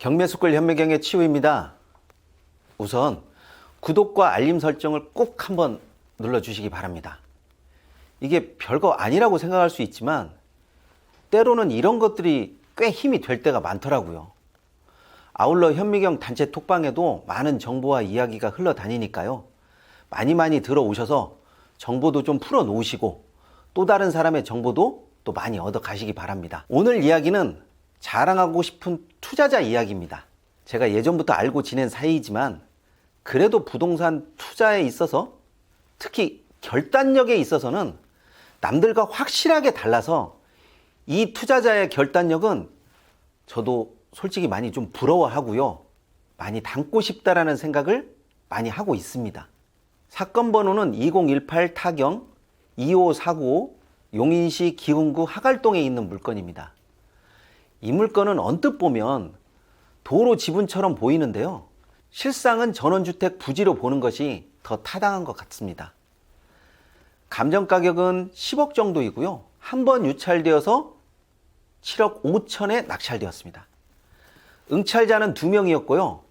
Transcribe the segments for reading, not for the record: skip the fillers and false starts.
경매숙골 현미경의 치우입니다. 우선 구독과 알림 설정을 꼭 한번 눌러주시기 바랍니다. 이게 별거 아니라고 생각할 수 있지만 때로는 이런 것들이 꽤 힘이 될 때가 많더라고요. 아울러 현미경 단체 톡방에도 많은 정보와 이야기가 흘러다니니까요. 많이 들어오셔서 정보도 좀 풀어놓으시고 또 다른 사람의 정보도 또 많이 얻어 가시기 바랍니다. 오늘 이야기는 자랑하고 싶은 투자자 이야기입니다. 제가 예전부터 알고 지낸 사이이지만 그래도 부동산 투자에 있어서 특히 결단력에 있어서는 남들과 확실하게 달라서 이 투자자의 결단력은 저도 솔직히 많이 좀 부러워하고요. 많이 닮고 싶다라는 생각을 많이 하고 있습니다. 사건 번호는 2018 타경 25495 용인시 기흥구 하갈동에 있는 물건입니다. 이 물건은 언뜻 보면 도로 지분처럼 보이는데요. 실상은 전원주택 부지로 보는 것이 더 타당한 것 같습니다. 감정 가격은 10억 정도이고요. 한 번 유찰되어서 7억 5천에 낙찰되었습니다. 응찰자는 2명이었고요.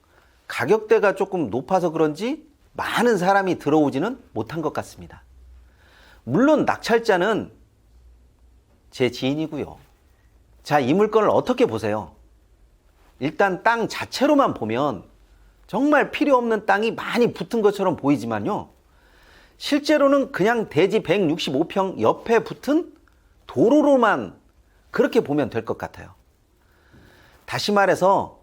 가격대가 조금 높아서 그런지 많은 사람이 들어오지는 못한 것 같습니다. 물론 낙찰자는 제 지인이고요. 자, 이 물건을 어떻게 보세요? 일단 땅 자체로만 보면 정말 필요 없는 땅이 많이 붙은 것처럼 보이지만요. 실제로는 그냥 대지 165평 옆에 붙은 도로로만 그렇게 보면 될 것 같아요. 다시 말해서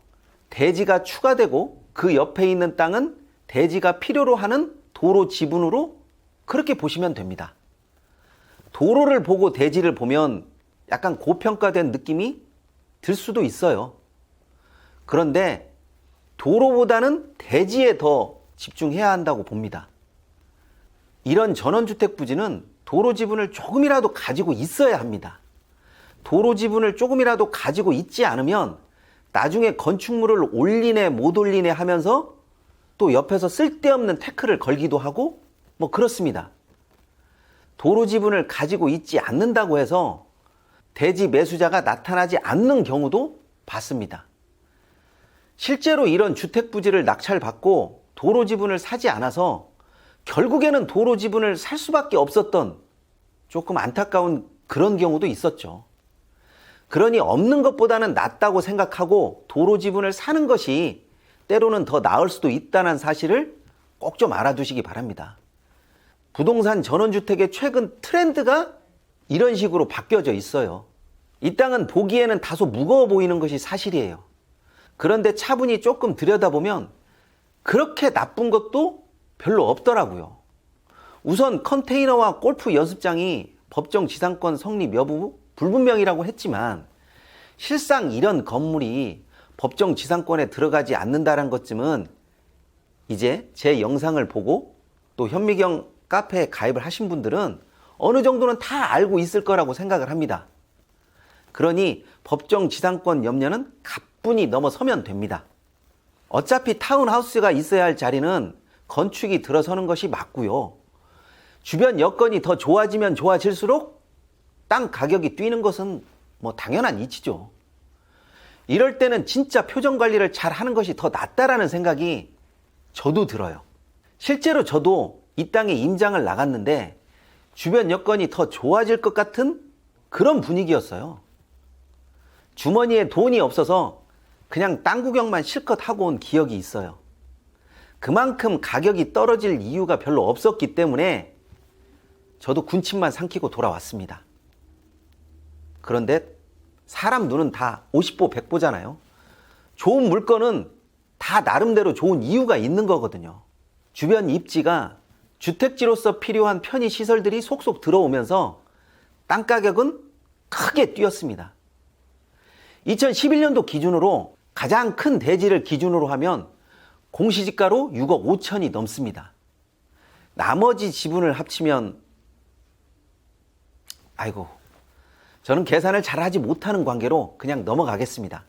대지가 추가되고 그 옆에 있는 땅은 대지가 필요로 하는 도로 지분으로 그렇게 보시면 됩니다. 도로를 보고 대지를 보면 약간 고평가된 느낌이 들 수도 있어요. 그런데 도로보다는 대지에 더 집중해야 한다고 봅니다. 이런 전원주택 부지는 도로 지분을 조금이라도 가지고 있어야 합니다. 도로 지분을 조금이라도 가지고 있지 않으면 나중에 건축물을 올리네 못 올리네 하면서 또 옆에서 쓸데없는 태클을 걸기도 하고 뭐 그렇습니다. 도로 지분을 가지고 있지 않는다고 해서 대지 매수자가 나타나지 않는 경우도 봤습니다. 실제로 이런 주택 부지를 낙찰받고 도로 지분을 사지 않아서 결국에는 도로 지분을 살 수밖에 없었던 조금 안타까운 그런 경우도 있었죠. 그러니 없는 것보다는 낫다고 생각하고 도로 지분을 사는 것이 때로는 더 나을 수도 있다는 사실을 꼭 좀 알아두시기 바랍니다. 부동산 전원주택의 최근 트렌드가 이런 식으로 바뀌어져 있어요. 이 땅은 보기에는 다소 무거워 보이는 것이 사실이에요. 그런데 차분히 조금 들여다보면 그렇게 나쁜 것도 별로 없더라고요. 우선 컨테이너와 골프 연습장이 법정 지상권 성립 여부 불분명이라고 했지만 실상 이런 건물이 법정 지상권에 들어가지 않는다는 것쯤은 이제 제 영상을 보고 또 현미경 카페에 가입을 하신 분들은 어느 정도는 다 알고 있을 거라고 생각을 합니다. 그러니 법정 지상권 염려는 가뿐히 넘어서면 됩니다. 어차피 타운하우스가 있어야 할 자리는 건축이 들어서는 것이 맞고요. 주변 여건이 더 좋아지면 좋아질수록 땅 가격이 뛰는 것은 뭐 당연한 이치죠. 이럴 때는 진짜 표정 관리를 잘 하는 것이 더 낫다라는 생각이 저도 들어요. 실제로 저도 이 땅에 임장을 나갔는데 주변 여건이 더 좋아질 것 같은 그런 분위기였어요. 주머니에 돈이 없어서 그냥 땅 구경만 실컷 하고 온 기억이 있어요. 그만큼 가격이 떨어질 이유가 별로 없었기 때문에 저도 군침만 삼키고 돌아왔습니다. 그런데 사람 눈은 다 50보 100보잖아요. 좋은 물건은 다 나름대로 좋은 이유가 있는 거거든요. 주변 입지가 주택지로서 필요한 편의시설들이 속속 들어오면서 땅가격은 크게 뛰었습니다. 2011년도 기준으로 가장 큰 대지를 기준으로 하면 공시지가로 6억 5천이 넘습니다. 나머지 지분을 합치면 저는 계산을 잘 하지 못하는 관계로 그냥 넘어가겠습니다.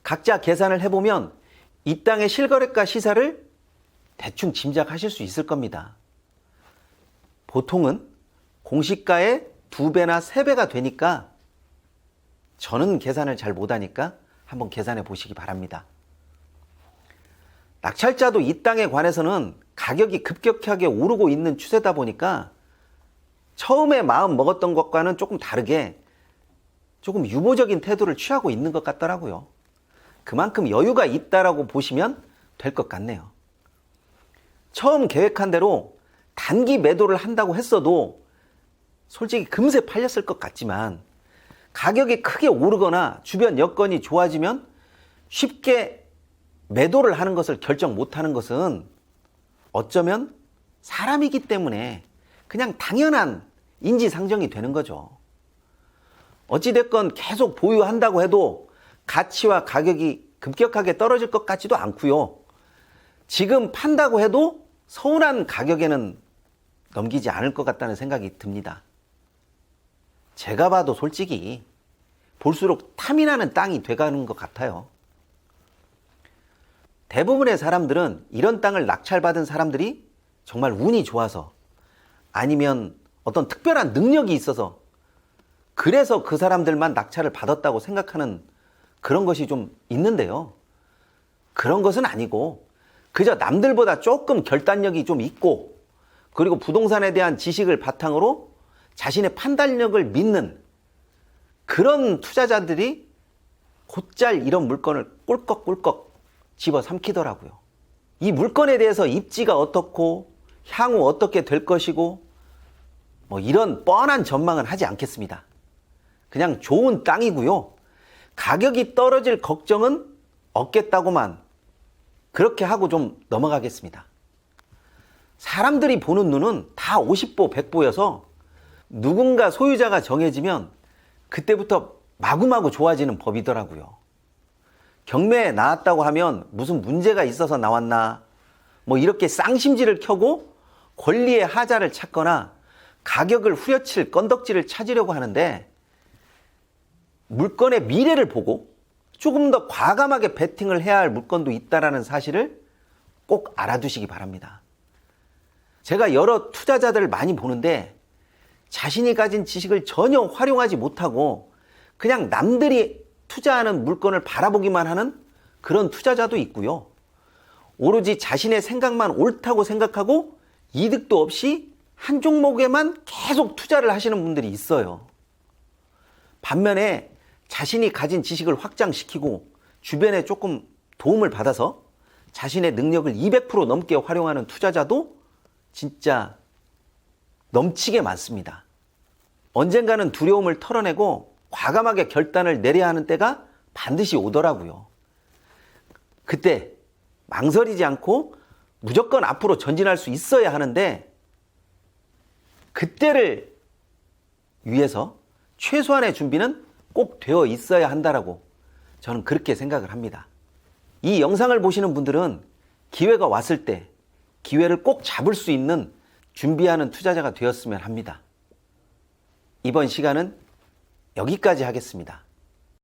각자 계산을 해보면 이 땅의 실거래가 시세를 대충 짐작하실 수 있을 겁니다. 보통은 공시가의 2배나 3배가 되니까 저는 계산을 잘 못하니까 한번 계산해 보시기 바랍니다. 낙찰자도 이 땅에 관해서는 가격이 급격하게 오르고 있는 추세다 보니까 처음에 마음 먹었던 것과는 조금 다르게 조금 유보적인 태도를 취하고 있는 것 같더라고요. 그만큼 여유가 있다라고 보시면 될 것 같네요. 처음 계획한 대로 단기 매도를 한다고 했어도 솔직히 금세 팔렸을 것 같지만 가격이 크게 오르거나 주변 여건이 좋아지면 쉽게 매도를 하는 것을 결정 못하는 것은 어쩌면 사람이기 때문에 그냥 당연한 인지상정이 되는 거죠. 어찌됐건 계속 보유한다고 해도 가치와 가격이 급격하게 떨어질 것 같지도 않고요. 지금 판다고 해도 서운한 가격에는 넘기지 않을 것 같다는 생각이 듭니다. 제가 봐도 솔직히 볼수록 탐이 나는 땅이 돼가는 것 같아요. 대부분의 사람들은 이런 땅을 낙찰받은 사람들이 정말 운이 좋아서 아니면 어떤 특별한 능력이 있어서 그래서 그 사람들만 낙찰을 받았다고 생각하는 그런 것이 좀 있는데요. 그런 것은 아니고 그저 남들보다 조금 결단력이 좀 있고 그리고 부동산에 대한 지식을 바탕으로 자신의 판단력을 믿는 그런 투자자들이 곧잘 이런 물건을 꿀꺽꿀꺽 집어삼키더라고요. 이 물건에 대해서 입지가 어떻고 향후 어떻게 될 것이고 뭐 이런 뻔한 전망은 하지 않겠습니다. 그냥 좋은 땅이고요. 가격이 떨어질 걱정은 없겠다고만 그렇게 하고 좀 넘어가겠습니다. 사람들이 보는 눈은 다 50보 100보여서 누군가 소유자가 정해지면 그때부터 마구마구 좋아지는 법이더라고요. 경매에 나왔다고 하면 무슨 문제가 있어서 나왔나 뭐 이렇게 쌍심지를 켜고 권리의 하자를 찾거나 가격을 후려칠 건덕지를 찾으려고 하는데 물건의 미래를 보고 조금 더 과감하게 베팅을 해야 할 물건도 있다는 사실을 꼭 알아두시기 바랍니다. 제가 여러 투자자들을 많이 보는데 자신이 가진 지식을 전혀 활용하지 못하고 그냥 남들이 투자하는 물건을 바라보기만 하는 그런 투자자도 있고요. 오로지 자신의 생각만 옳다고 생각하고 이득도 없이 한 종목에만 계속 투자를 하시는 분들이 있어요. 반면에 자신이 가진 지식을 확장시키고 주변에 조금 도움을 받아서 자신의 능력을 200% 넘게 활용하는 투자자도 진짜 넘치게 많습니다. 언젠가는 두려움을 털어내고 과감하게 결단을 내려야 하는 때가 반드시 오더라고요. 그때 망설이지 않고 무조건 앞으로 전진할 수 있어야 하는데 그때를 위해서 최소한의 준비는 꼭 되어 있어야 한다라고 저는 그렇게 생각을 합니다. 이 영상을 보시는 분들은 기회가 왔을 때 기회를 꼭 잡을 수 있는 준비하는 투자자가 되었으면 합니다. 이번 시간은 여기까지 하겠습니다.